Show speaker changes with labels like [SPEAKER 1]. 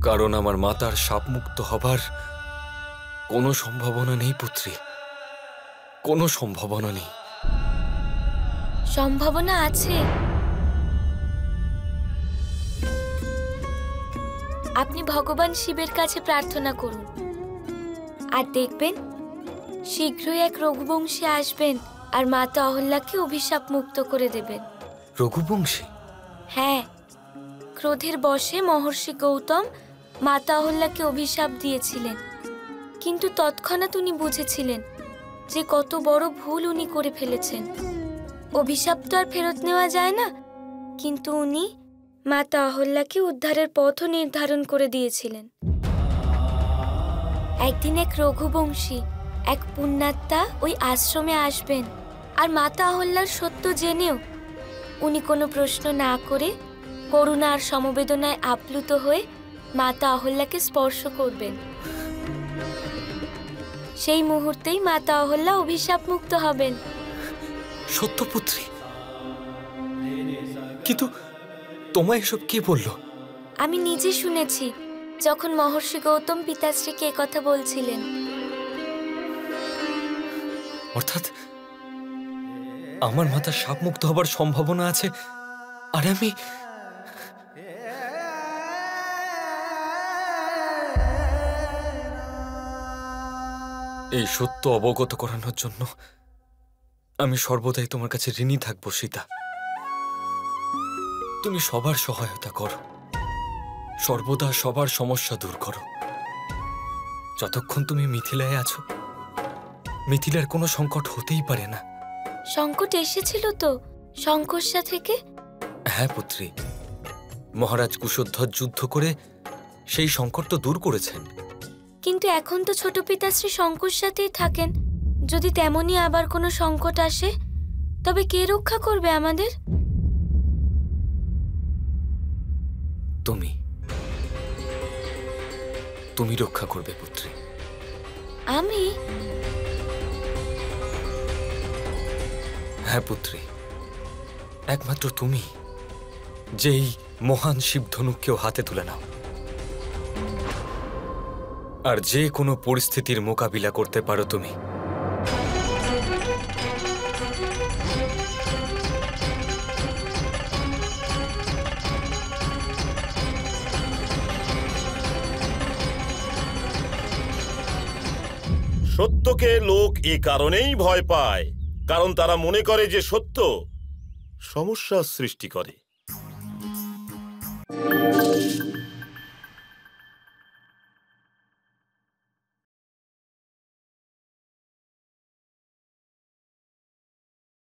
[SPEAKER 1] কারণ আমার মাতার শাপমুক্ত হবার কোনো সম্ভাবনা নেই পুত্রী, কোনো সম্ভাবনা নেই।
[SPEAKER 2] সম্ভাবনা আছে। আপনি ভগবান শিবের কাছে প্রার্থনা করুন, আর দেখবেন শীঘ্রই এক রঘুবংশী আসবেন আর মাতা অহল্যাকে অভিশাপ মুক্ত করে দেবেন।
[SPEAKER 1] রঘুবংশী?
[SPEAKER 2] হ্যাঁ, ক্রোধের বশে মহর্ষি গৌতম মাতা অহল্যাকে অভিশাপ দিয়েছিলেন, কিন্তু তৎক্ষণাৎ উনি বুঝেছিলেন যে কত বড় ভুল উনি করে ফেলেছেন। অভিশাপ তো আর ফেরত নেওয়া যায় না, কিন্তু উনি মাতা অহল্যাকে উদ্ধারের পথও নির্ধারণ করে দিয়েছিলেন। একদিন এক রঘুবংশী, এক পুণ্যাত্মা ওই আশ্রমে আসবেন, আর মাতা অহল্যার সত্য জেনেও উনি কোনো প্রশ্ন না করে করুণা আর সমবেদনায় আপ্লুত হয়ে মাতা অহল্যাকে স্পর্শ করবেন। সেই মুহূর্তেই মাতা অহল্যা অভিশাপ মুক্ত হবেন।
[SPEAKER 1] সত্যপুত্রী? কিন্তু তোমায় এসব কে বলল?
[SPEAKER 2] আমি নিজে শুনেছি, যখন মহর্ষি গৌতম পিতাশ্রীকে একথা বলছিলেন।
[SPEAKER 1] অর্থাৎ আমার মাতা শাপমুক্ত হবার সম্ভাবনা আছে, আর আমি এই সত্য অবগত করানোর জন্য আমি সর্বদাই তোমার কাছে ঋণী থাকবো সীতা। তুমি সবার সহায়তা করো, সর্বদা সবার সমস্যা দূর করো। যতক্ষণ তুমি মিথিলায় আছো, মিথিলার কোনো সংকট হতেই পারে না।
[SPEAKER 2] সংকট এসেছিল তো সংকোষা থেকে?
[SPEAKER 1] হ্যাঁ পুত্রী, মহারাজ কুশধ্বজ যুদ্ধ করে সেই সংকট তো দূর করেছেন।
[SPEAKER 2] কিন্তু এখন তো ছোট পিতাশ্রী সংকোষাতেই থাকেন। যদি তেমনই আবার কোনো সংকট আসে, তবে কে রক্ষা করবে আমাদের?
[SPEAKER 1] তুমি তুমি রক্ষা করবে পুত্রী।
[SPEAKER 2] আমি?
[SPEAKER 1] হ্যাঁ পুত্রী, একমাত্র তুমি, যেই মহান শিবধনুকেও হাতে তুলে নাও আর যে কোনো পরিস্থিতির মোকাবিলা করতে পারো তুমি।
[SPEAKER 3] সত্যকে লোক এ কারণেই ভয় পায়, কারণ তারা মনে করে যে সত্য সমস্যার সৃষ্টি করে।